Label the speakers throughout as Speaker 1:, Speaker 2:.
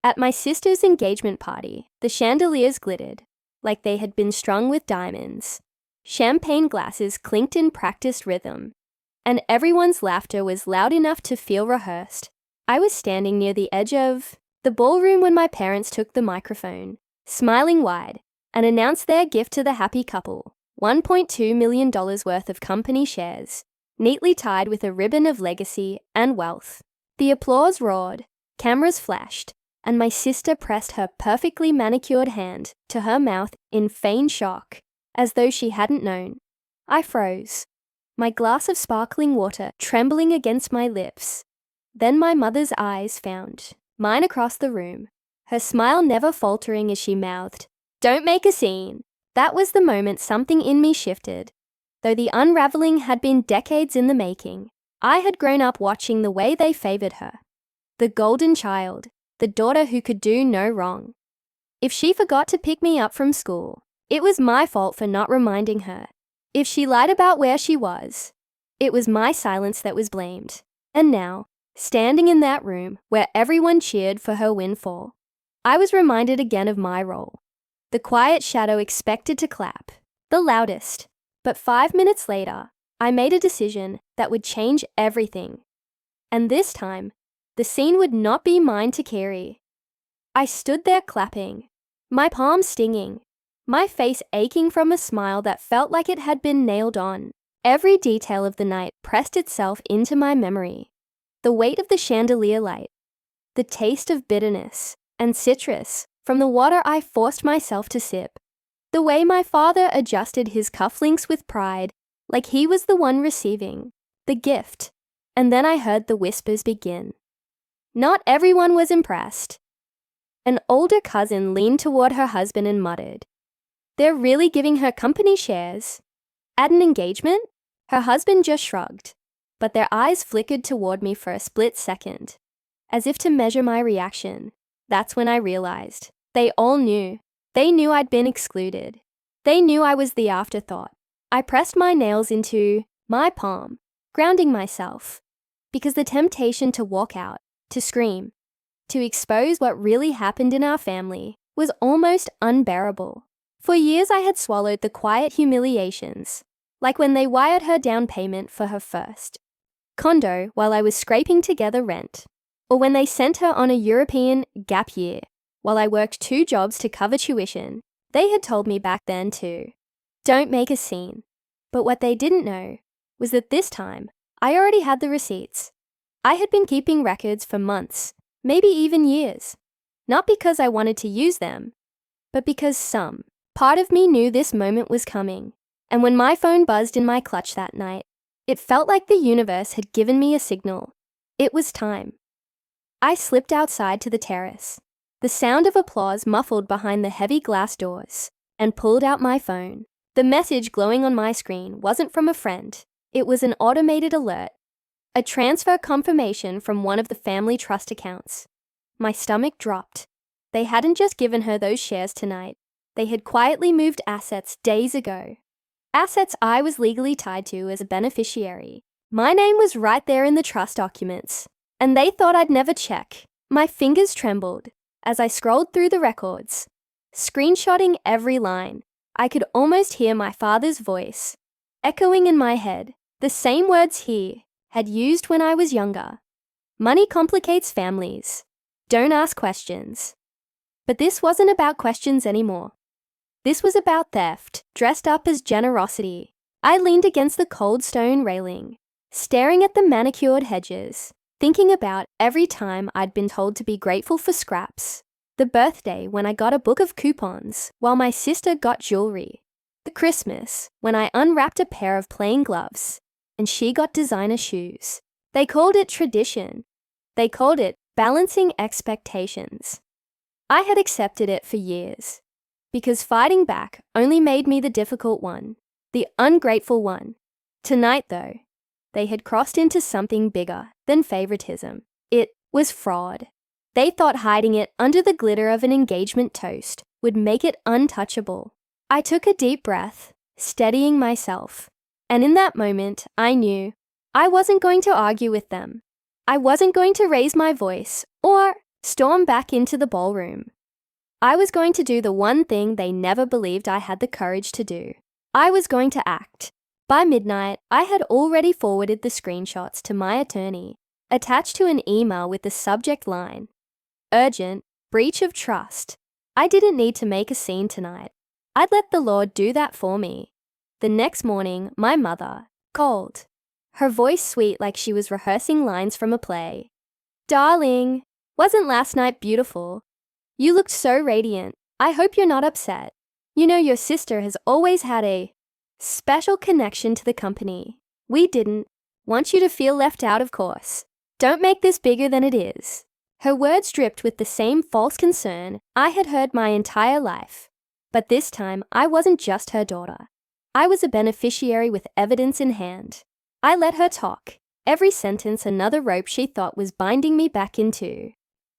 Speaker 1: At my sister's engagement party, the chandeliers glittered like they had been strung with diamonds. Champagne glasses clinked in practiced rhythm, and everyone's laughter was loud enough to feel rehearsed. I was standing near the edge of the ballroom when my parents took the microphone, smiling wide, and announced their gift to the happy couple, $1.2 million worth of company shares, neatly tied with a ribbon of legacy and wealth. The applause roared, cameras flashed, and my sister pressed her perfectly manicured hand to her mouth in feigned shock, as though she hadn't known. I froze, my glass of sparkling water trembling against my lips. Then my mother's eyes found mine across the room, her smile never faltering as she mouthed, "Don't make a scene." That was the moment something in me shifted. Though the unraveling had been decades in the making, I had grown up watching the way they favored her. The golden child, the daughter who could do no wrong. If she forgot to pick me up from school, it was my fault for not reminding her. If she lied about where she was, it was my silence that was blamed. And now, standing in that room where everyone cheered for her windfall, I was reminded again of my role. The quiet shadow expected to clap, the loudest. But 5 minutes later, I made a decision that would change everything. And this time, the scene would not be mine to carry. I stood there clapping, my palms stinging, my face aching from a smile that felt like it had been nailed on. Every detail of the night pressed itself into my memory. The weight of the chandelier light, the taste of bitterness and citrus from the water I forced myself to sip, the way my father adjusted his cufflinks with pride, like he was the one receiving the gift. And then I heard the whispers begin. Not everyone was impressed. An older cousin leaned toward her husband and muttered, "They're really giving her company shares?" At an engagement? Her husband just shrugged, but their eyes flickered toward me for a split second, as if to measure my reaction. That's when I realized. They all knew. They knew I'd been excluded. They knew I was the afterthought. I pressed my nails into my palm, grounding myself, because the temptation to walk out, to scream, to expose what really happened in our family was almost unbearable. For years I had swallowed the quiet humiliations, like when they wired her down payment for her first condo while I was scraping together rent, or when they sent her on a European gap year while I worked 2 jobs to cover tuition. They had told me back then too, "Don't make a scene." But what they didn't know was that this time, I already had the receipts. I had been keeping records for months, maybe even years. Not because I wanted to use them, but because some part of me knew this moment was coming. And when my phone buzzed in my clutch that night, it felt like the universe had given me a signal. It was time. I slipped outside to the terrace, the sound of applause muffled behind the heavy glass doors, and pulled out my phone. The message glowing on my screen wasn't from a friend. It was an automated alert, a transfer confirmation from one of the family trust accounts. My stomach dropped. They hadn't just given her those shares tonight. They had quietly moved assets days ago. Assets I was legally tied to as a beneficiary. My name was right there in the trust documents, and they thought I'd never check. My fingers trembled as I scrolled through the records, screenshotting every line. I could almost hear my father's voice, echoing in my head, the same words he had used when I was younger. Money complicates families. Don't ask questions. But this wasn't about questions anymore. This was about theft, dressed up as generosity. I leaned against the cold stone railing, staring at the manicured hedges, thinking about every time I'd been told to be grateful for scraps. The birthday when I got a book of coupons while my sister got jewelry. The Christmas when I unwrapped a pair of plain gloves and she got designer shoes. They called it tradition. They called it balancing expectations. I had accepted it for years, because fighting back only made me the difficult one, the ungrateful one. Tonight, though, they had crossed into something bigger than favoritism. It was fraud. They thought hiding it under the glitter of an engagement toast would make it untouchable. I took a deep breath, steadying myself, and in that moment, I knew I wasn't going to argue with them. I wasn't going to raise my voice or stormed back into the ballroom. I was going to do the one thing they never believed I had the courage to do. I was going to act. By midnight, I had already forwarded the screenshots to my attorney, attached to an email with the subject line, "Urgent, breach of trust." I didn't need to make a scene tonight. I'd let the Lord do that for me. The next morning, my mother called. Her voice sweet like she was rehearsing lines from a play. "Darling, wasn't last night beautiful? You looked so radiant. I hope you're not upset. You know your sister has always had a special connection to the company. We didn't want you to feel left out, of course. Don't make this bigger than it is." Her words dripped with the same false concern I had heard my entire life. But this time, I wasn't just her daughter. I was a beneficiary with evidence in hand. I let her talk, every sentence another rope she thought was binding me back into.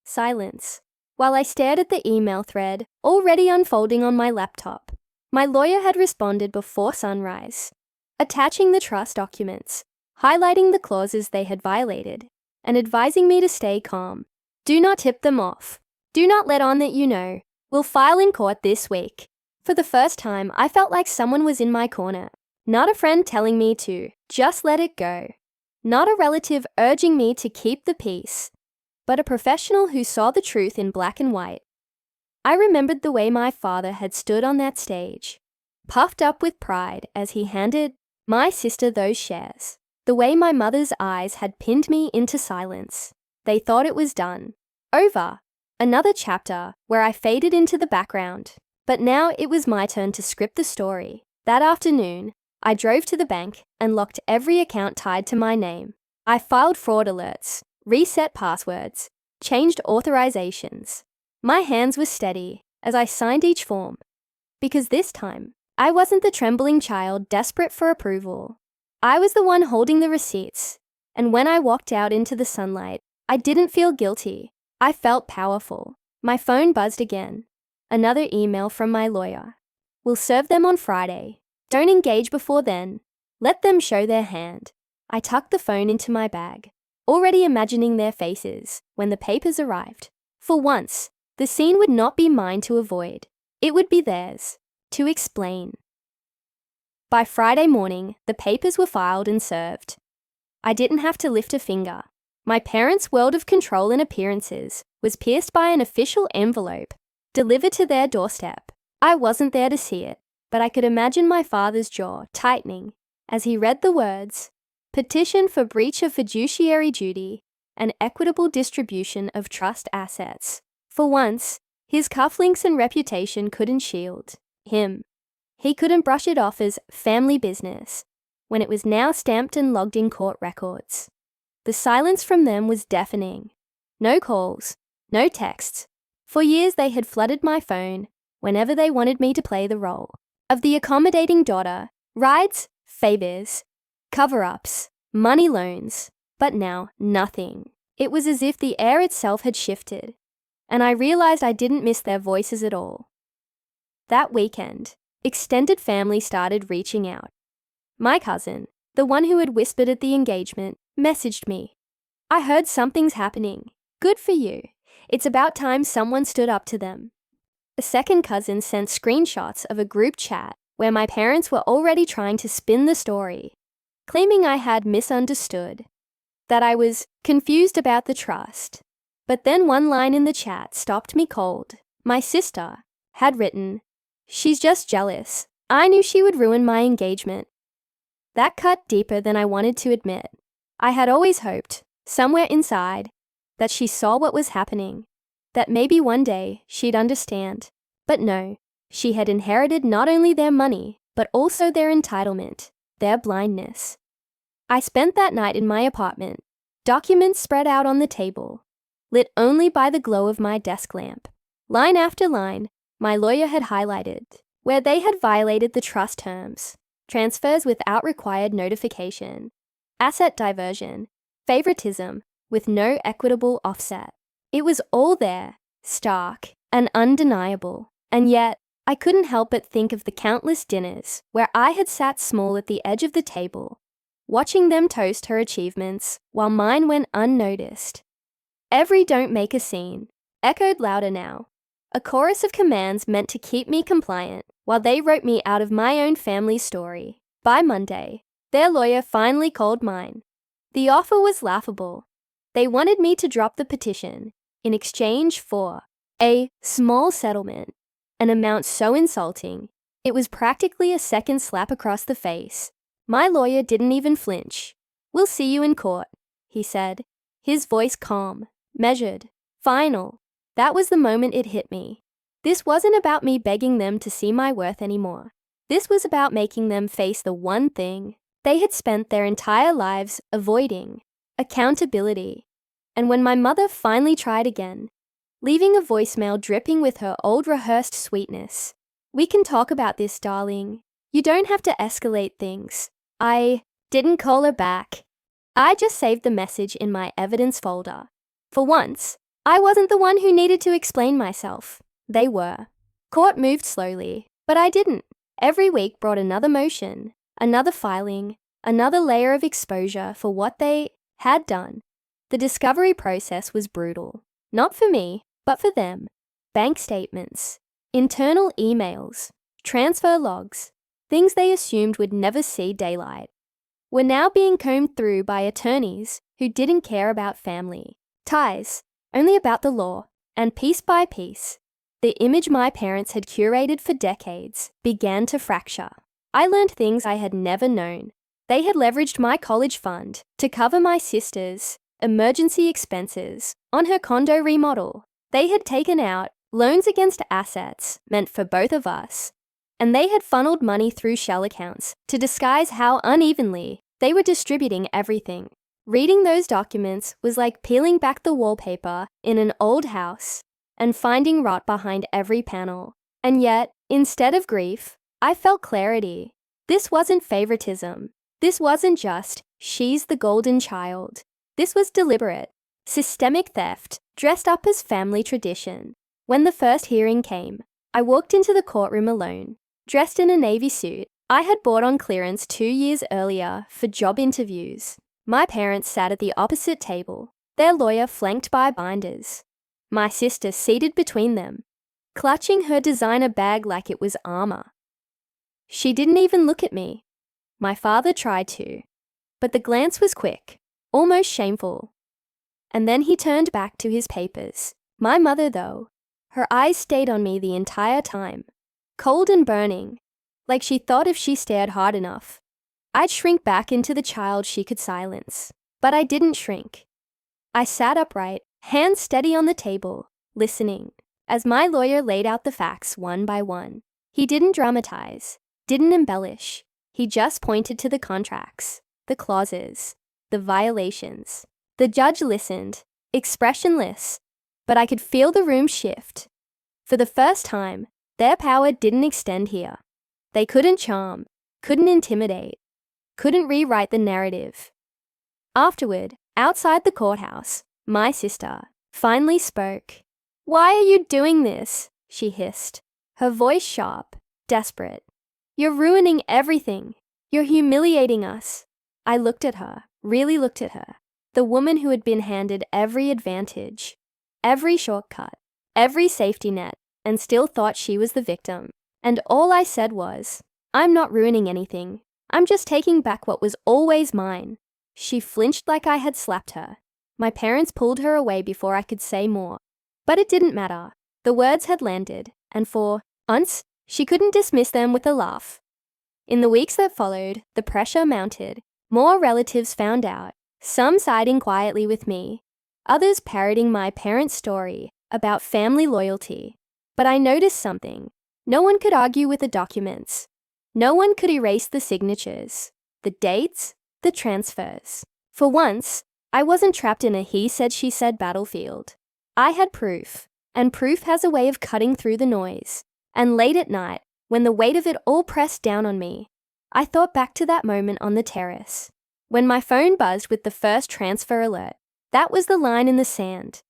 Speaker 1: Silence. While I stared at the email thread, already unfolding on my laptop, my lawyer had responded before sunrise, attaching the trust documents, highlighting the clauses they had violated, and advising me to stay calm. "Do not tip them off. Do not let on that you know. We'll file in court this week." For the first time, I felt like someone was in my corner. Not a friend telling me to just let it go. Not a relative urging me to keep the peace, but a professional who saw the truth in black and white. I remembered the way my father had stood on that stage, puffed up with pride as he handed my sister those shares. The way my mother's eyes had pinned me into silence. They thought it was done. Over. Another chapter where I faded into the background. But now it was my turn to script the story. That afternoon, I drove to the bank and locked every account tied to my name. I filed fraud alerts, reset passwords, changed authorizations. My hands were steady as I signed each form, because this time, I wasn't the trembling child desperate for approval. I was the one holding the receipts, and when I walked out into the sunlight, I didn't feel guilty. I felt powerful. My phone buzzed again. Another email from my lawyer. "We'll serve them on Friday. Don't engage before then. Let them show their hand." I tucked the phone into my bag, already imagining their faces when the papers arrived. For once, the scene would not be mine to avoid. It would be theirs to explain. By Friday morning, the papers were filed and served. I didn't have to lift a finger. My parents' world of control and appearances was pierced by an official envelope, delivered to their doorstep. I wasn't there to see it, but I could imagine my father's jaw tightening as he read the words, "Petition for breach of fiduciary duty and equitable distribution of trust assets." For once, his cufflinks and reputation couldn't shield him. He couldn't brush it off as family business when it was now stamped and logged in court records. The silence from them was deafening. No calls, no texts. For years they had flooded my phone whenever they wanted me to play the role of the accommodating daughter, rides, favors, cover-ups, money loans. But now, nothing. It was as if the air itself had shifted, and I realized I didn't miss their voices at all. That weekend, extended family started reaching out. My cousin, the one who had whispered at the engagement, messaged me. "I heard something's happening. Good for you. It's about time someone stood up to them." A second cousin sent screenshots of a group chat where my parents were already trying to spin the story, claiming I had misunderstood, that I was confused about the trust. But then one line in the chat stopped me cold. My sister had written, "She's just jealous. I knew she would ruin my engagement." That cut deeper than I wanted to admit. I had always hoped, somewhere inside, that she saw what was happening, that maybe one day she'd understand. But no, she had inherited not only their money, but also their entitlement, their blindness. I spent that night in my apartment, documents spread out on the table, lit only by the glow of my desk lamp. Line after line, my lawyer had highlighted where they had violated the trust terms, transfers without required notification, asset diversion, favoritism with no equitable offset. It was all there, stark and undeniable. And yet, I couldn't help but think of the countless dinners where I had sat small at the edge of the table, watching them toast her achievements while mine went unnoticed. Every "don't make a scene" echoed louder now. A chorus of commands meant to keep me compliant while they wrote me out of my own family's story. By Monday, their lawyer finally called mine. The offer was laughable. They wanted me to drop the petition in exchange for a small settlement, an amount so insulting, it was practically a second slap across the face. My lawyer didn't even flinch. "We'll see you in court," he said, his voice calm, measured, final. That was the moment it hit me. This wasn't about me begging them to see my worth anymore. This was about making them face the one thing they had spent their entire lives avoiding: accountability. And when my mother finally tried again, leaving a voicemail dripping with her old rehearsed sweetness, "We can talk about this, darling. You don't have to escalate things." I didn't call her back. I just saved the message in my evidence folder. For once, I wasn't the one who needed to explain myself. They were. Court moved slowly, but I didn't. Every week brought another motion, another filing, another layer of exposure for what they had done. The discovery process was brutal. Not for me, but for them. Bank statements, internal emails, transfer logs, things they assumed would never see daylight, were now being combed through by attorneys who didn't care about family ties, only about the law, and piece by piece, the image my parents had curated for decades began to fracture. I learned things I had never known. They had leveraged my college fund to cover my sister's emergency expenses on her condo remodel. They had taken out loans against assets meant for both of us, and they had funneled money through shell accounts to disguise how unevenly they were distributing everything. Reading those documents was like peeling back the wallpaper in an old house and finding rot behind every panel. And yet, instead of grief, I felt clarity. This wasn't favoritism. This wasn't just, "she's the golden child." This was deliberate, systemic theft dressed up as family tradition. When the first hearing came, I walked into the courtroom alone, dressed in a navy suit I had bought on clearance 2 years earlier for job interviews. My parents sat at the opposite table, their lawyer flanked by binders. My sister seated between them, clutching her designer bag like it was armor. She didn't even look at me. My father tried to, but the glance was quick, almost shameful. And then he turned back to his papers. My mother, though, her eyes stayed on me the entire time, cold and burning, like she thought if she stared hard enough, I'd shrink back into the child she could silence. But I didn't shrink. I sat upright, hands steady on the table, listening, as my lawyer laid out the facts one by one. He didn't dramatize, didn't embellish. He just pointed to the contracts, the clauses, the violations. The judge listened, expressionless, but I could feel the room shift. For the first time, their power didn't extend here. They couldn't charm, couldn't intimidate, couldn't rewrite the narrative. Afterward, outside the courthouse, my sister finally spoke. "Why are you doing this?" she hissed, her voice sharp, desperate. "You're ruining everything. You're humiliating us." I looked at her, really looked at her, the woman who had been handed every advantage, every shortcut, every safety net, and still thought she was the victim. And all I said was, "I'm not ruining anything. I'm just taking back what was always mine." She flinched like I had slapped her. My parents pulled her away before I could say more. But it didn't matter. The words had landed, and for once, she couldn't dismiss them with a laugh. In the weeks that followed, the pressure mounted. More relatives found out, some siding quietly with me, others parroting my parents' story about family loyalty. But I noticed something. No one could argue with the documents. No one could erase the signatures, the dates, the transfers. For once, I wasn't trapped in a he said she said battlefield. I had proof, and proof has a way of cutting through the noise. And late at night, when the weight of it all pressed down on me, I thought back to that moment on the terrace, when my phone buzzed with the first transfer alert. That was the line in the sand.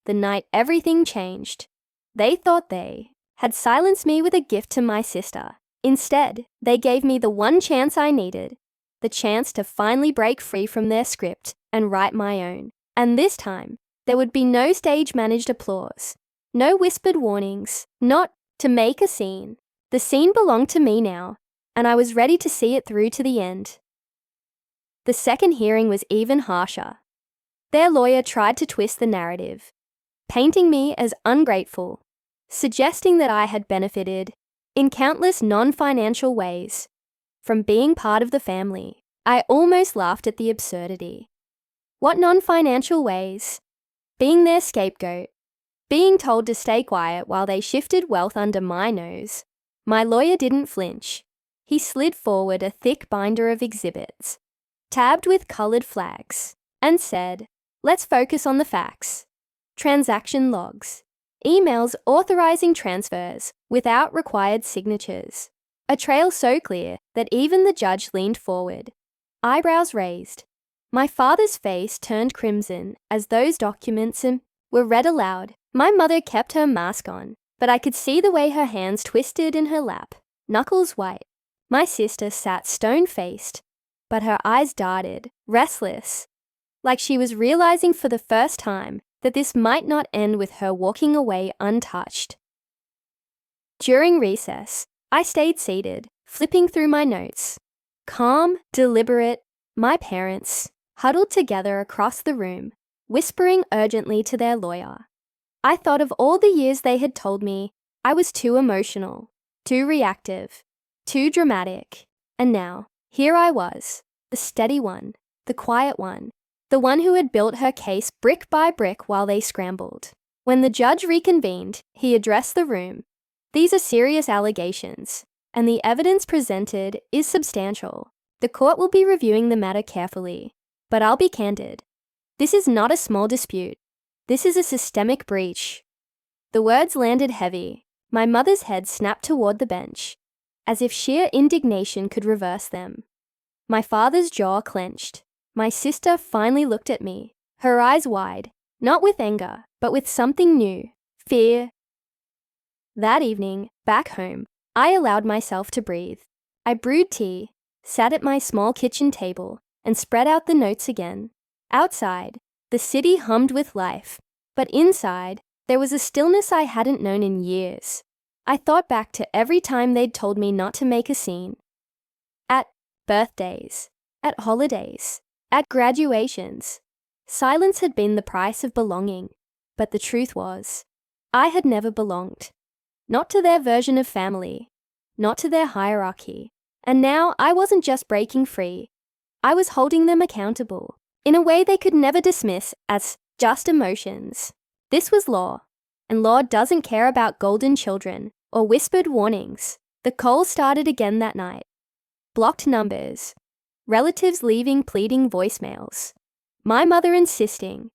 Speaker 1: The night everything changed. They thought they had silenced me with a gift to my sister. Instead, they gave me the one chance I needed, the chance to finally break free from their script and write my own. And this time, there would be no stage-managed applause, No whispered warnings, not to make a scene. The scene belonged to me now, and I was ready to see it through to the end. The second hearing was even harsher. Their lawyer tried to twist the narrative, painting me as ungrateful, suggesting that I had benefited, in countless non-financial ways, from being part of the family. I almost laughed at the absurdity. What non-financial ways? Being their scapegoat, being told to stay quiet while they shifted wealth under my nose. My lawyer didn't flinch. He slid forward a thick binder of exhibits, tabbed with colored flags, and said, "Let's focus on the facts. Transaction logs, emails authorizing transfers without required signatures. A trail so clear that even the judge leaned forward, eyebrows raised. My father's face turned crimson as those documents were read aloud. My mother kept her mask on, but I could see the way her hands twisted in her lap, knuckles white. My sister sat stone-faced, but her eyes darted, restless, like she was realizing for the first time that this might not end with her walking away untouched. During recess, I stayed seated, flipping through my notes. Calm, deliberate, my parents, huddled together across the room, whispering urgently to their lawyer. I thought of all the years they had told me I was too emotional, too reactive, too dramatic. And now, here I was, the steady one, the quiet one, the one who had built her case brick by brick while they scrambled. When the judge reconvened, he addressed the room. These are serious allegations, and the evidence presented is substantial. The court will be reviewing the matter carefully, but I'll be candid. This is not a small dispute. This is a systemic breach. The words landed heavy. My mother's head snapped toward the bench, as if sheer indignation could reverse them. My father's jaw clenched. My sister finally looked at me, her eyes wide, not with anger, but with something new, fear. That evening, back home, I allowed myself to breathe. I brewed tea, sat at my small kitchen table, and spread out the notes again. Outside, the city hummed with life, but inside, there was a stillness I hadn't known in years. I thought back to every time they'd told me not to make a scene. At birthdays, at holidays, at graduations. Silence had been the price of belonging, but the truth was, I had never belonged. Not to their version of family, not to their hierarchy. And now I wasn't just breaking free. I was holding them accountable, in a way they could never dismiss as just emotions. This was law, and law doesn't care about golden children or whispered warnings. The coal started again that night. Blocked numbers, relatives leaving pleading voicemails, my mother insisting,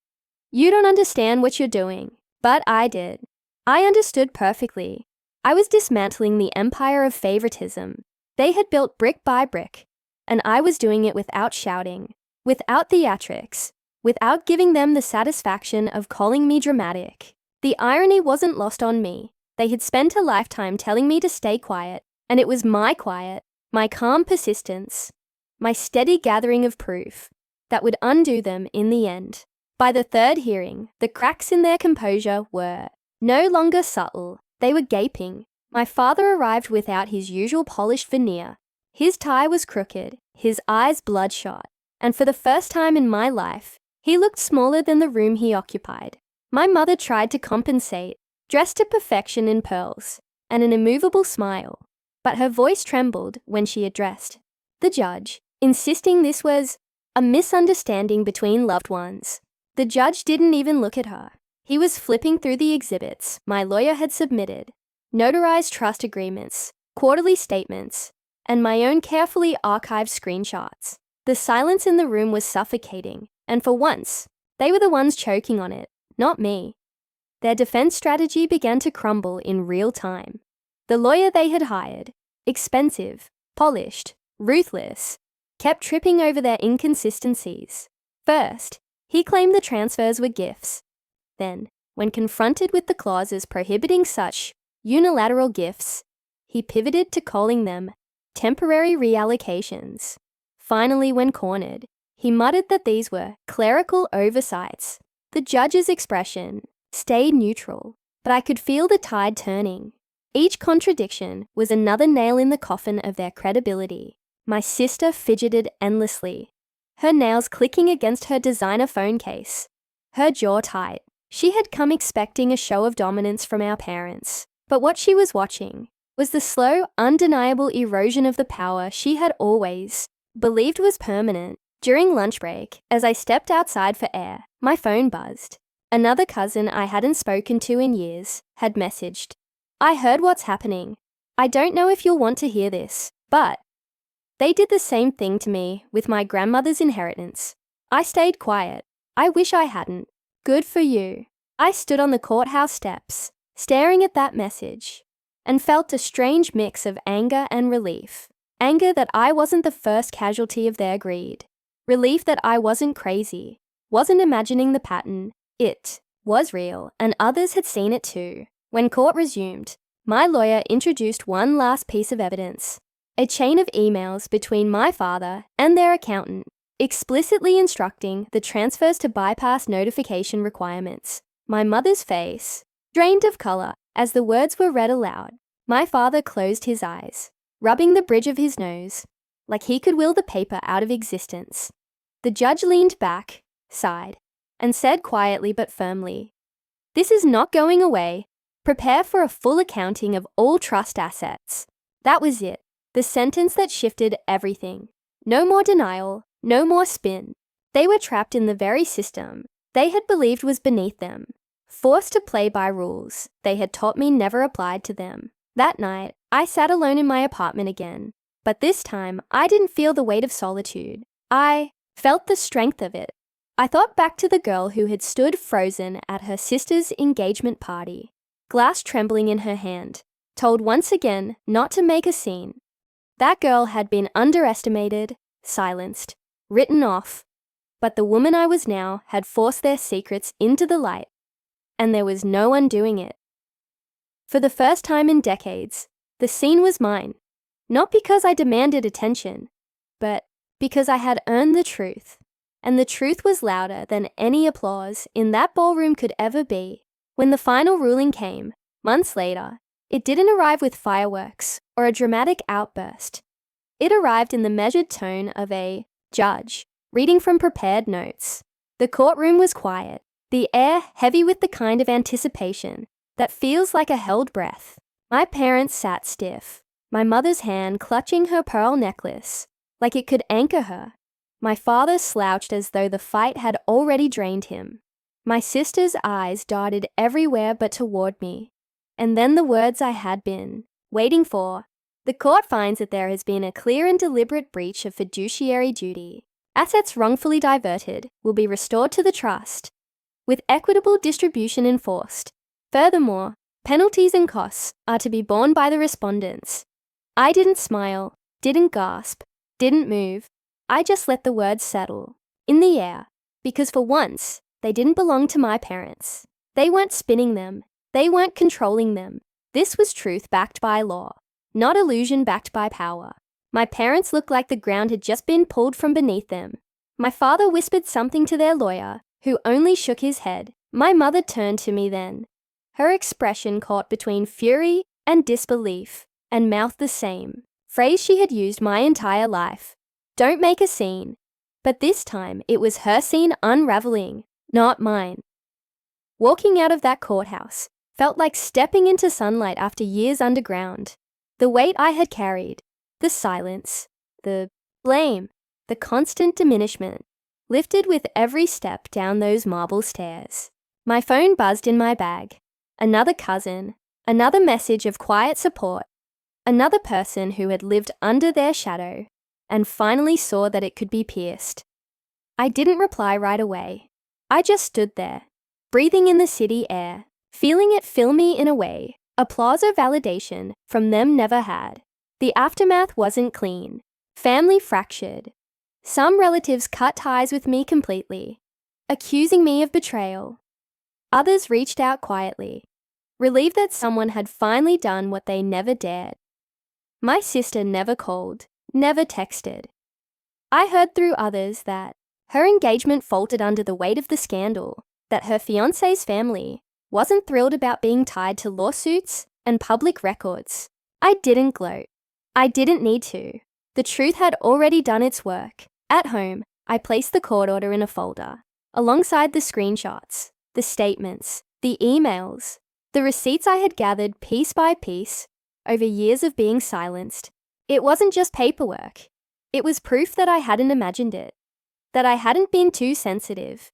Speaker 1: "You don't understand what you're doing." But I did. I understood perfectly. I was dismantling the empire of favoritism they had built brick by brick, and I was doing it without shouting, without theatrics, without giving them the satisfaction of calling me dramatic. The irony wasn't lost on me. They had spent a lifetime telling me to stay quiet, and it was my quiet, my calm persistence, my steady gathering of proof, that would undo them in the end. By the third hearing, the cracks in their composure were no longer subtle, they were gaping. My father arrived without his usual polished veneer. His tie was crooked, his eyes bloodshot, and for the first time in my life, he looked smaller than the room he occupied. My mother tried to compensate, dressed to perfection in pearls and an immovable smile, but her voice trembled when she addressed the judge, insisting this was a misunderstanding between loved ones. The judge didn't even look at her. He was flipping through the exhibits my lawyer had submitted, notarized trust agreements, quarterly statements, and my own carefully archived screenshots. The silence in the room was suffocating, and for once, they were the ones choking on it, not me. Their defense strategy began to crumble in real time. The lawyer they had hired, expensive, polished, ruthless, kept tripping over their inconsistencies. First, he claimed the transfers were gifts. Then, when confronted with the clauses prohibiting such unilateral gifts, he pivoted to calling them temporary reallocations. Finally, when cornered, he muttered that these were clerical oversights. The judge's expression stayed neutral. but I could feel the tide turning. Each contradiction was another nail in the coffin of their credibility. My sister fidgeted endlessly, her nails clicking against her designer phone case, her jaw tight. She had come expecting a show of dominance from our parents, but what she was watching was the slow, undeniable erosion of the power she had always believed was permanent. During lunch break, as I stepped outside for air, my phone buzzed. Another cousin I hadn't spoken to in years had messaged, "I heard what's happening. I don't know if you'll want to hear this, but..." They did the same thing to me with my grandmother's inheritance. I stayed quiet. I wish I hadn't. Good for you. I stood on the courthouse steps, staring at that message, and felt a strange mix of anger and relief. Anger that I wasn't the first casualty of their greed. Relief that I wasn't crazy, wasn't imagining the pattern. It was real, and others had seen it too. When court resumed, my lawyer introduced one last piece of evidence, a chain of emails between my father and their accountant, explicitly instructing the transfers to bypass notification requirements. My mother's face drained of color as the words were read aloud. My father closed his eyes, rubbing the bridge of his nose, like he could will the paper out of existence. The judge leaned back, sighed, and said quietly but firmly, "This is not going away. Prepare for a full accounting of all trust assets." That was it, the sentence that shifted everything. No more denial, no more spin. They were trapped in the very system they had believed was beneath them, forced to play by rules they had taught me never applied to them. That night, I sat alone in my apartment again, but this time I didn't feel the weight of solitude. I felt the strength of it. I thought back to the girl who had stood frozen at her sister's engagement party, glass trembling in her hand, told once again not to make a scene. That girl had been underestimated, silenced, written off, but the woman I was now had forced their secrets into the light, and there was no undoing it. For the first time in decades, the scene was mine, not because I demanded attention, but because I had earned the truth, and the truth was louder than any applause in that ballroom could ever be. When the final ruling came, months later, it didn't arrive with fireworks or a dramatic outburst. It arrived in the measured tone of a judge reading from prepared notes. The courtroom was quiet, the air heavy with the kind of anticipation that feels like a held breath. My parents sat stiff, my mother's hand clutching her pearl necklace, like it could anchor her. My father slouched as though the fight had already drained him. My sister's eyes darted everywhere but toward me. And then the words I had been waiting for. The court finds that there has been a clear and deliberate breach of fiduciary duty. Assets wrongfully diverted will be restored to the trust, with equitable distribution enforced. Furthermore, penalties and costs are to be borne by the respondents. I didn't smile, didn't gasp, didn't move. I just let the words settle in the air, because for once, they didn't belong to my parents. They weren't spinning them. They weren't controlling them. This was truth backed by law, not illusion backed by power. My parents looked like the ground had just been pulled from beneath them. My father whispered something to their lawyer, who only shook his head. My mother turned to me then, her expression caught between fury and disbelief, and mouthed the same phrase she had used my entire life. "Don't make a scene." But this time, it was her scene unraveling, not mine. Walking out of that courthouse felt like stepping into sunlight after years underground. The weight I had carried, the silence, the blame, the constant diminishment, lifted with every step down those marble stairs. My phone buzzed in my bag. Another cousin, another message of quiet support, another person who had lived under their shadow and finally saw that it could be pierced. I didn't reply right away. I just stood there, breathing in the city air, feeling it fill me in a way applause or validation from them never had. The aftermath wasn't clean. Family fractured. Some relatives cut ties with me completely, accusing me of betrayal. Others reached out quietly, relieved that someone had finally done what they never dared. My sister never called, never texted. I heard through others that her engagement faltered under the weight of the scandal, that her fiancé's family wasn't thrilled about being tied to lawsuits and public records. I didn't gloat. I didn't need to. The truth had already done its work. At home, I placed the court order in a folder, alongside the screenshots, the statements, the emails, the receipts I had gathered piece by piece over years of being silenced. It wasn't just paperwork. It was proof that I hadn't imagined it, that I hadn't been too sensitive,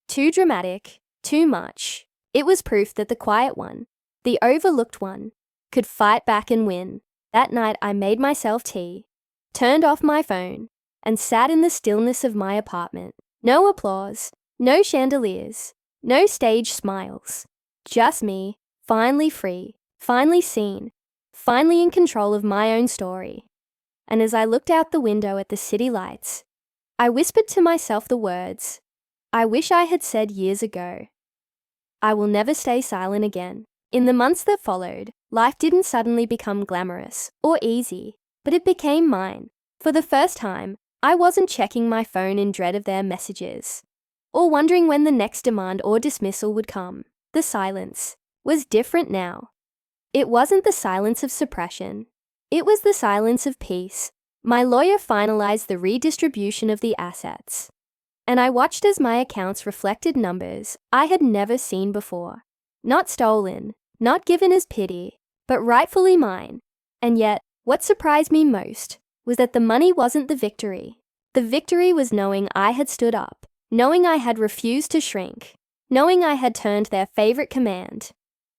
Speaker 1: too dramatic, too much. It was proof that the quiet one, the overlooked one, could fight back and win. That night I made myself tea, turned off my phone, and sat in the stillness of my apartment. No applause, no chandeliers, no stage smiles. Just me, finally free, finally seen, finally in control of my own story. And as I looked out the window at the city lights, I whispered to myself the words I wish I had said years ago. I will never stay silent again. In the months that followed, life didn't suddenly become glamorous or easy, but it became mine. For the first time, I wasn't checking my phone in dread of their messages, or wondering when the next demand or dismissal would come. The silence was different now. It wasn't the silence of suppression. It was the silence of peace. My lawyer finalized the redistribution of the assets, and I watched as my accounts reflected numbers I had never seen before. Not stolen, not given as pity, but rightfully mine. And yet, what surprised me most was that the money wasn't the victory. The victory was knowing I had stood up, knowing I had refused to shrink, knowing I had turned their favorite command,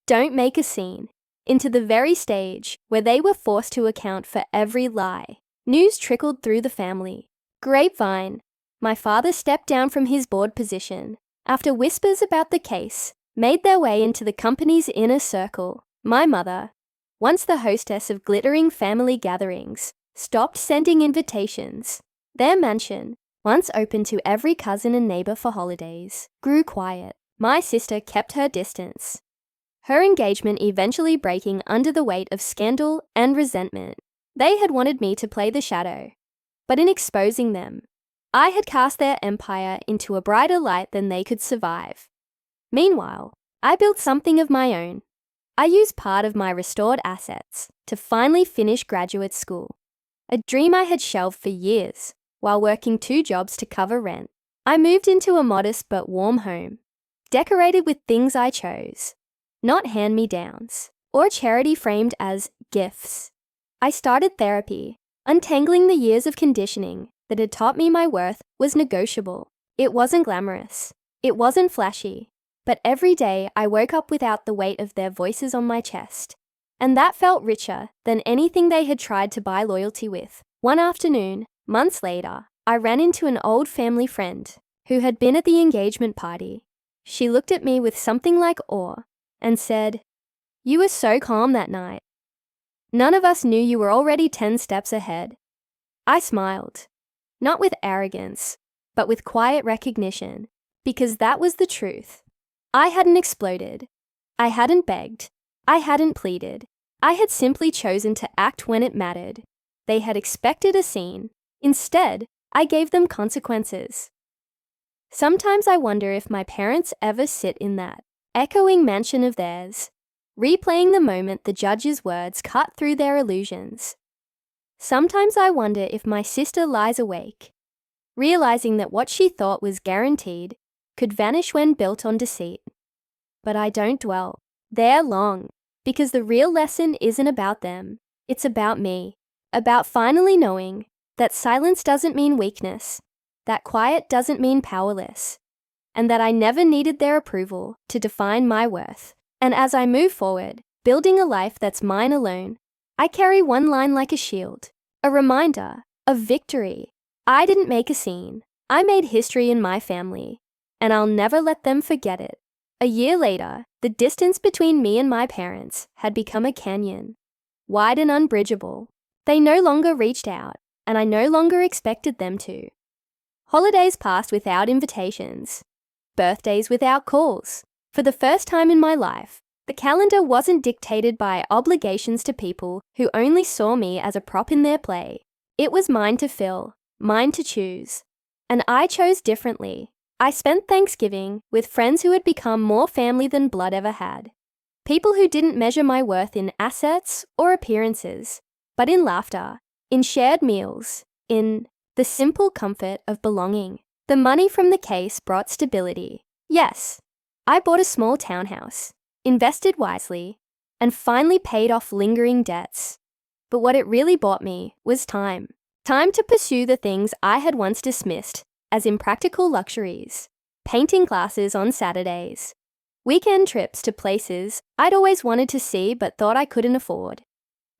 Speaker 1: "Don't make a scene," into the very stage where they were forced to account for every lie. News trickled through the family. Grapevine. My father stepped down from his board position after whispers about the case made their way into the company's inner circle. My mother, once the hostess of glittering family gatherings, stopped sending invitations. Their mansion, once open to every cousin and neighbor for holidays, grew quiet. My sister kept her distance, her engagement eventually breaking under the weight of scandal and resentment. They had wanted me to play the shadow, but in exposing them, I had cast their empire into a brighter light than they could survive. Meanwhile, I built something of my own. I used part of my restored assets to finally finish graduate school, a dream I had shelved for years while working 2 jobs to cover rent. I moved into a modest but warm home, decorated with things I chose, not hand-me-downs or charity framed as gifts. I started therapy, untangling the years of conditioning that had taught me my worth was negotiable. It wasn't glamorous. It wasn't flashy. But every day I woke up without the weight of their voices on my chest. And that felt richer than anything they had tried to buy loyalty with. One afternoon, months later, I ran into an old family friend who had been at the engagement party. She looked at me with something like awe and said, "You were so calm that night. None of us knew you were already 10 steps ahead." I smiled, not with arrogance, but with quiet recognition, because that was the truth. I hadn't exploded. I hadn't begged. I hadn't pleaded. I had simply chosen to act when it mattered. They had expected a scene. Instead, I gave them consequences. Sometimes I wonder if my parents ever sit in that echoing mansion of theirs, replaying the moment the judge's words cut through their illusions. Sometimes I wonder if my sister lies awake, realizing that what she thought was guaranteed could vanish when built on deceit. But I don't dwell there long, because the real lesson isn't about them. It's about me, about finally knowing that silence doesn't mean weakness, that quiet doesn't mean powerless, and that I never needed their approval to define my worth. And as I move forward, building a life that's mine alone, I carry one line like a shield, a reminder of victory. I didn't make a scene. I made history in my family, and I'll never let them forget it. A year later, the distance between me and my parents had become a canyon, wide and unbridgeable. They no longer reached out, and I no longer expected them to. Holidays passed without invitations, birthdays without calls. For the first time in my life, the calendar wasn't dictated by obligations to people who only saw me as a prop in their play. It was mine to fill, mine to choose. And I chose differently. I spent Thanksgiving with friends who had become more family than blood ever had. People who didn't measure my worth in assets or appearances, but in laughter, in shared meals, in the simple comfort of belonging. The money from the case brought stability. Yes, I bought a small townhouse, invested wisely, and finally paid off lingering debts. But what it really bought me was time. Time to pursue the things I had once dismissed as impractical luxuries. Painting classes on Saturdays. Weekend trips to places I'd always wanted to see but thought I couldn't afford.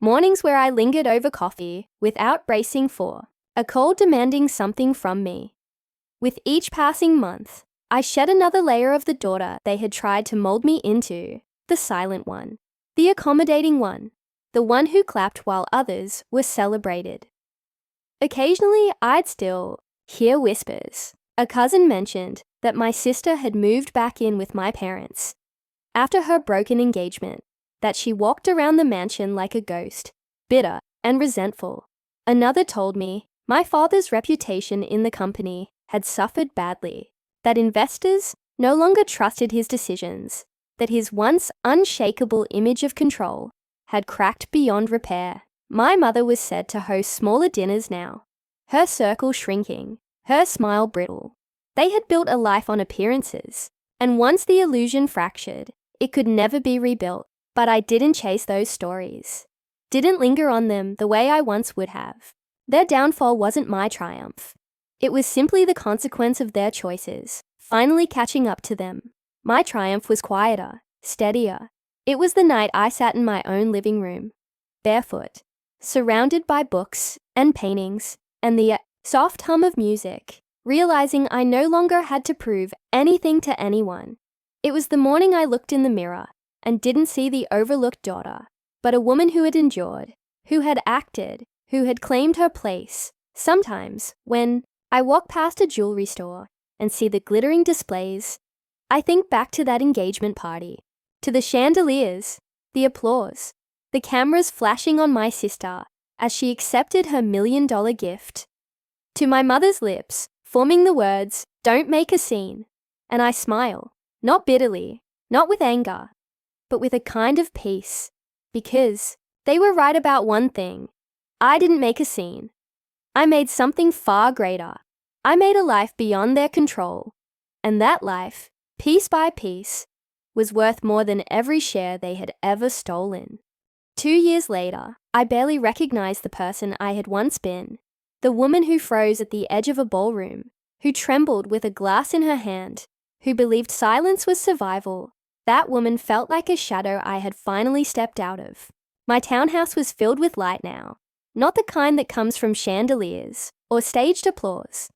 Speaker 1: Mornings where I lingered over coffee without bracing for a call demanding something from me. With each passing month, I shed another layer of the daughter they had tried to mold me into, the silent one, the accommodating one, the one who clapped while others were celebrated. Occasionally, I'd still hear whispers. A cousin mentioned that my sister had moved back in with my parents after her broken engagement, that she walked around the mansion like a ghost, bitter and resentful. Another told me my father's reputation in the company had suffered badly, that investors no longer trusted his decisions, that his once unshakable image of control had cracked beyond repair. My mother was said to host smaller dinners now, her circle shrinking, her smile brittle. They had built a life on appearances, and once the illusion fractured, it could never be rebuilt. But I didn't chase those stories, didn't linger on them the way I once would have. Their downfall wasn't my triumph. It was simply the consequence of their choices, finally catching up to them. My triumph was quieter, steadier. It was the night I sat in my own living room, barefoot, surrounded by books and paintings and the soft hum of music, realizing I no longer had to prove anything to anyone. It was the morning I looked in the mirror and didn't see the overlooked daughter, but a woman who had endured, who had acted, who had claimed her place. Sometimes, when I walk past a jewelry store and see the glittering displays, I think back to that engagement party, to the chandeliers, the applause, the cameras flashing on my sister as she accepted her $1 million gift, to my mother's lips forming the words, "Don't make a scene," and I smile, not bitterly, not with anger, but with a kind of peace, because they were right about one thing. I didn't make a scene. I made something far greater. I made a life beyond their control, and that life, piece by piece, was worth more than every share they had ever stolen. 2 years later, I barely recognized the person I had once been, the woman who froze at the edge of a ballroom, who trembled with a glass in her hand, who believed silence was survival. That woman felt like a shadow I had finally stepped out of. My townhouse was filled with light now, not the kind that comes from chandeliers or staged applause,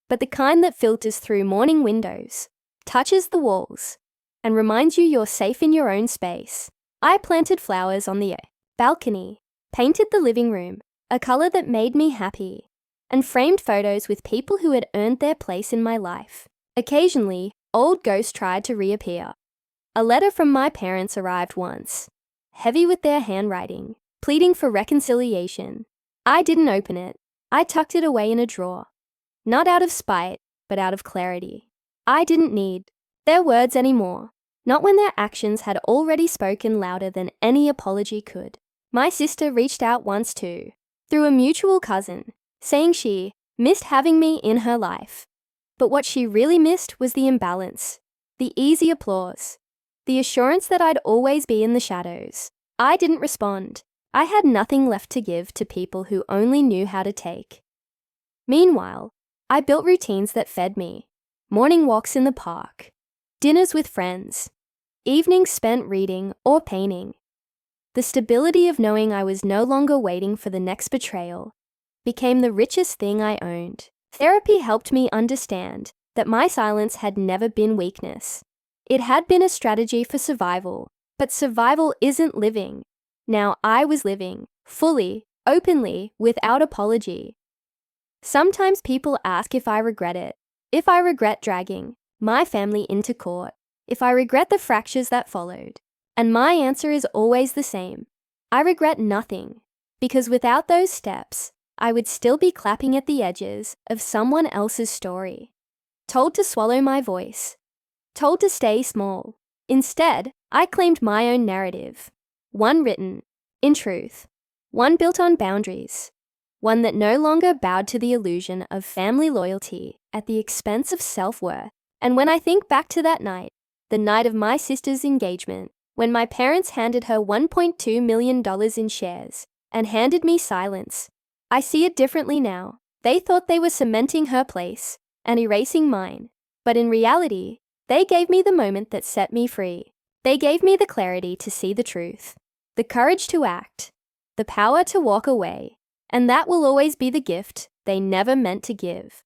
Speaker 1: but the kind that filters through morning windows, touches the walls, and reminds you you're safe in your own space. I planted flowers on the balcony, painted the living room, a color that made me happy, and framed photos with people who had earned their place in my life. Occasionally, old ghosts tried to reappear. A letter from my parents arrived once, heavy with their handwriting, pleading for reconciliation. I didn't open it. I tucked it away in a drawer. Not out of spite, but out of clarity. I didn't need their words anymore, not when their actions had already spoken louder than any apology could. My sister reached out once too, through a mutual cousin, saying she missed having me in her life. But what she really missed was the imbalance, the easy applause, the assurance that I'd always be in the shadows. I didn't respond. I had nothing left to give to people who only knew how to take. Meanwhile, I built routines that fed me. Morning walks in the park, dinners with friends, evenings spent reading or painting. The stability of knowing I was no longer waiting for the next betrayal became the richest thing I owned. Therapy helped me understand that my silence had never been weakness. It had been a strategy for survival, but survival isn't living. Now I was living, fully, openly, without apology. Sometimes people ask if I regret it, if I regret dragging my family into court, if I regret the fractures that followed. And my answer is always the same. I regret nothing, because without those steps, I would still be clapping at the edges of someone else's story. told to swallow my voice, told to stay small. Instead, I claimed my own narrative, one written in truth, one built on boundaries, one that no longer bowed to the illusion of family loyalty at the expense of self-worth. And when I think back to that night, the night of my sister's engagement, when my parents handed her $1.2 million in shares and handed me silence, I see it differently now. They thought they were cementing her place and erasing mine, but in reality, they gave me the moment that set me free. They gave me the clarity to see the truth, the courage to act, the power to walk away, and that will always be the gift they never meant to give.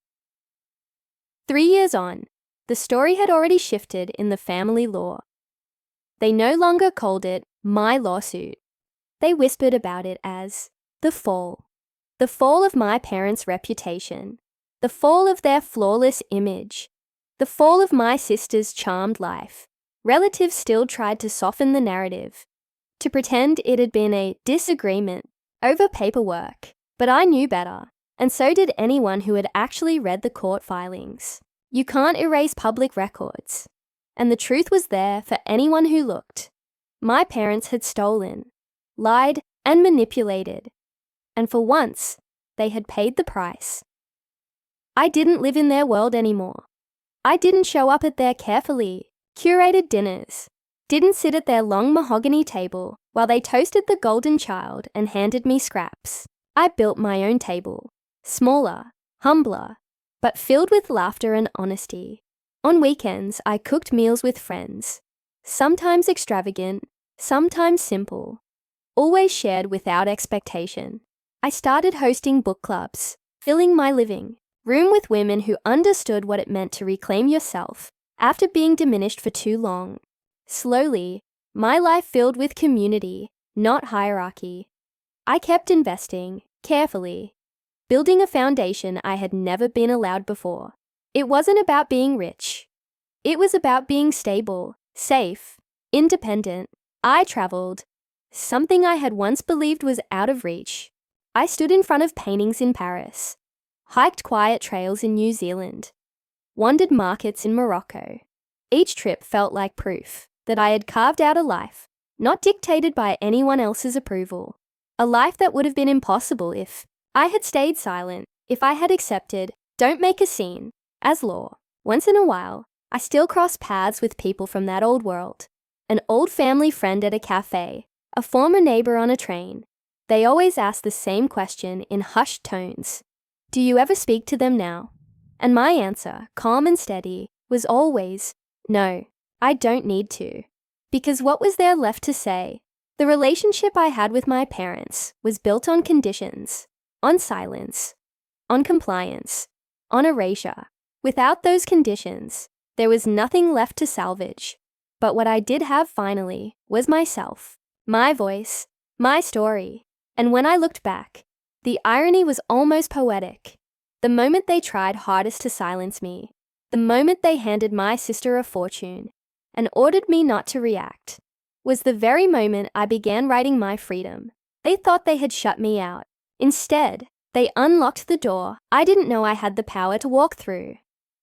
Speaker 1: 3 years on, the story had already shifted in the family law. They no longer called it my lawsuit. They whispered about it as the fall of my parents' reputation, the fall of their flawless image, the fall of my sister's charmed life. Relatives still tried to soften the narrative, to pretend it had been a disagreement over paperwork, but I knew better, and so did anyone who had actually read the court filings. You can't erase public records, and the truth was there for anyone who looked. My parents had stolen, lied, and manipulated, and for once, they had paid the price. I didn't live in their world anymore. I didn't show up at their carefully curated dinners, didn't sit at their long mahogany table while they toasted the golden child and handed me scraps. I built my own table, smaller, humbler, but filled with laughter and honesty. On weekends, I cooked meals with friends, sometimes extravagant, sometimes simple, always shared without expectation. I started hosting book clubs, filling my living room with women who understood what it meant to reclaim yourself after being diminished for too long. Slowly, my life filled with community, not hierarchy. I kept investing, carefully, building a foundation I had never been allowed before. It wasn't about being rich. It was about being stable, safe, independent. I traveled, something I had once believed was out of reach. I stood in front of paintings in Paris, hiked quiet trails in New Zealand, wandered markets in Morocco. Each trip felt like proof that I had carved out a life, not dictated by anyone else's approval. A life that would have been impossible if I had stayed silent, if I had accepted, "Don't make a scene," as law. Once in a while, I still cross paths with people from that old world. An old family friend at a cafe, a former neighbor on a train. They always ask the same question in hushed tones. Do you ever speak to them now? And my answer, calm and steady, was always, no, I don't need to. Because what was there left to say? The relationship I had with my parents was built on conditions, on silence, on compliance, on erasure. Without those conditions, there was nothing left to salvage. But what I did have finally was myself, my voice, my story. And when I looked back, the irony was almost poetic. The moment they tried hardest to silence me, the moment they handed my sister a fortune and ordered me not to react, was the very moment I began writing my freedom. They thought they had shut me out. Instead, they unlocked the door I didn't know I had the power to walk through.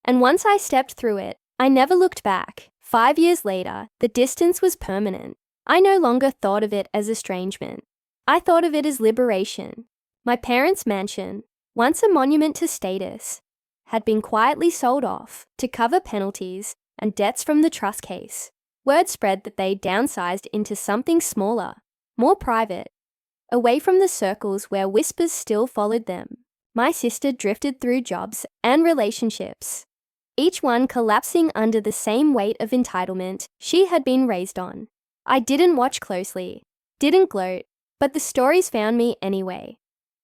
Speaker 1: And once I stepped through it, I never looked back. 5 years later, the distance was permanent. I no longer thought of it as estrangement. I thought of it as liberation. My parents' mansion, once a monument to status, had been quietly sold off to cover penalties and debts from the trust case. Word spread that they downsized into something smaller, more private, away from the circles where whispers still followed them. My sister drifted through jobs and relationships, each one collapsing under the same weight of entitlement she had been raised on. I didn't watch closely, didn't gloat, but the stories found me anyway,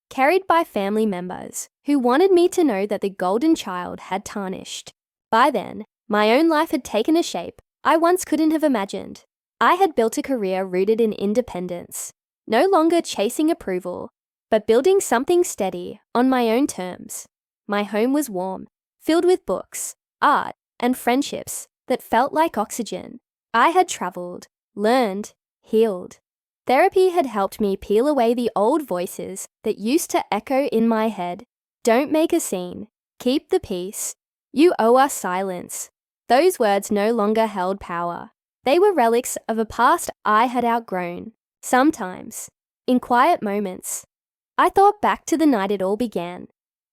Speaker 1: carried by family members who wanted me to know that the golden child had tarnished. By then, my own life had taken a shape I once couldn't have imagined. I had built a career rooted in independence, no longer chasing approval, but building something steady on my own terms. My home was warm, filled with books, art, and friendships that felt like oxygen. I had traveled, learned, healed. Therapy had helped me peel away the old voices that used to echo in my head. Don't make a scene. Keep the peace. You owe us silence. Those words no longer held power. They were relics of a past I had outgrown. Sometimes, in quiet moments, I thought back to the night it all began.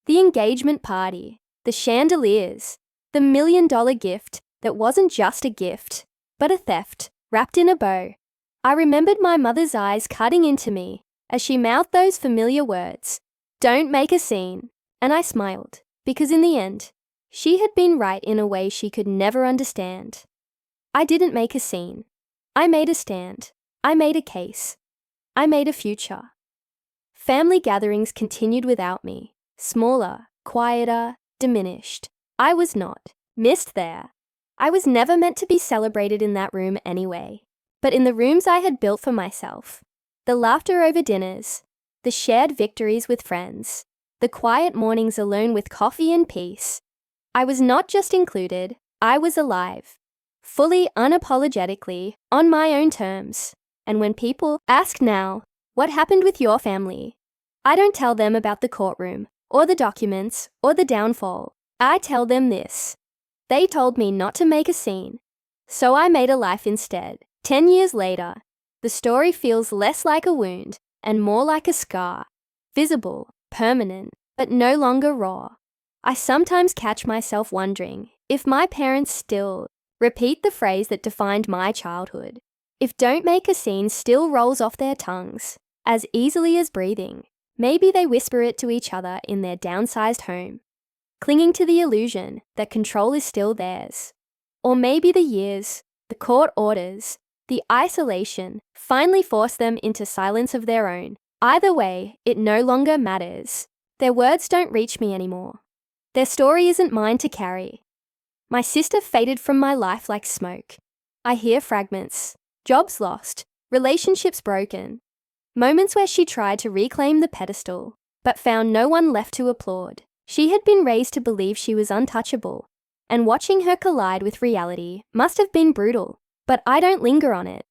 Speaker 1: The engagement party, the chandeliers, the $1 million gift that wasn't just a gift, but a theft wrapped in a bow. I remembered my mother's eyes cutting into me as she mouthed those familiar words, "Don't make a scene." And I smiled, because in the end, she had been right in a way she could never understand. I didn't make a scene. I made a stand. I made a case. I made a future. Family gatherings continued without me, smaller, quieter, diminished. I was not missed there. I was never meant to be celebrated in that room anyway, but in the rooms I had built for myself. The laughter over dinners, the shared victories with friends, the quiet mornings alone with coffee and peace. I was not just included, I was alive, fully, unapologetically, on my own terms. And when people ask now, what happened with your family? I don't tell them about the courtroom, or the documents, or the downfall. I tell them this. They told me not to make a scene, so I made a life instead. 10 years later, the story feels less like a wound and more like a scar, visible, permanent, but no longer raw. I sometimes catch myself wondering if my parents still repeat the phrase that defined my childhood. If "don't make a scene" still rolls off their tongues as easily as breathing, maybe they whisper it to each other in their downsized home, clinging to the illusion that control is still theirs. Or maybe the years, the court orders, the isolation finally force them into silence of their own. Either way, it no longer matters. Their words don't reach me anymore. Their story isn't mine to carry. My sister faded from my life like smoke. I hear fragments, jobs lost, relationships broken, moments where she tried to reclaim the pedestal, but found no one left to applaud. She had been raised to believe she was untouchable, and watching her collide with reality must have been brutal, but I don't linger on it.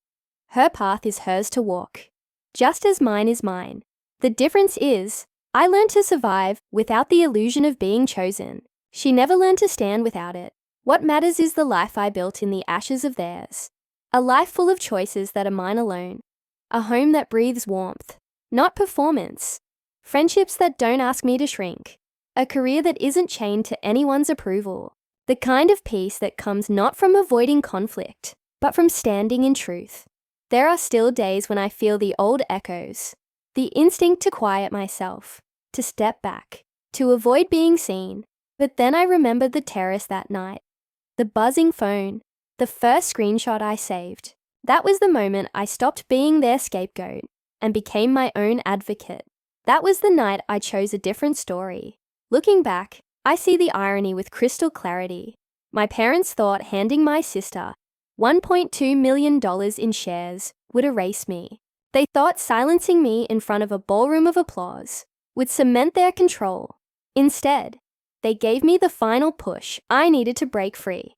Speaker 1: Her path is hers to walk, just as mine is mine. The difference is, I learned to survive without the illusion of being chosen. She never learned to stand without it. What matters is the life I built in the ashes of theirs. A life full of choices that are mine alone. A home that breathes warmth, not performance. Friendships that don't ask me to shrink. A career that isn't chained to anyone's approval. The kind of peace that comes not from avoiding conflict, but from standing in truth. There are still days when I feel the old echoes, the instinct to quiet myself, to step back, to avoid being seen. But then I remember the terrace that night, the buzzing phone, the first screenshot I saved. That was the moment I stopped being their scapegoat and became my own advocate. That was the night I chose a different story. Looking back, I see the irony with crystal clarity. My parents thought handing my sister $1.2 million in shares would erase me. They thought silencing me in front of a ballroom of applause would cement their control. Instead, they gave me the final push I needed to break free.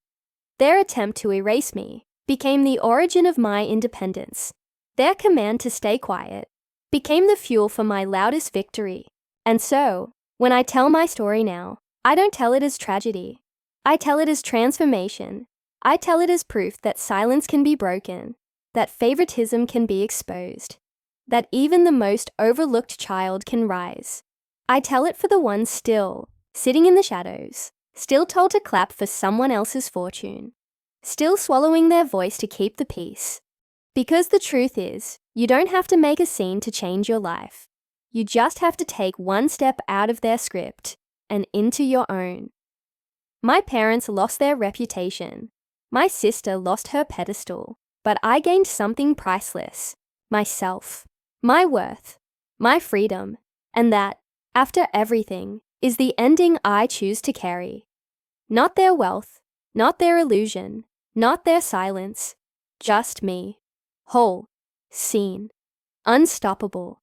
Speaker 1: Their attempt to erase me became the origin of my independence. Their command to stay quiet became the fuel for my loudest victory. And so, when I tell my story now, I don't tell it as tragedy. I tell it as transformation. I tell it as proof that silence can be broken, that favoritism can be exposed, that even the most overlooked child can rise. I tell it for the ones still sitting in the shadows, still told to clap for someone else's fortune, still swallowing their voice to keep the peace. Because the truth is, you don't have to make a scene to change your life. You just have to take one step out of their script and into your own. My parents lost their reputation. My sister lost her pedestal, but I gained something priceless: myself, my worth, my freedom, and that, after everything, is the ending I choose to carry. Not their wealth, not their illusion, not their silence, just me, whole, seen, unstoppable.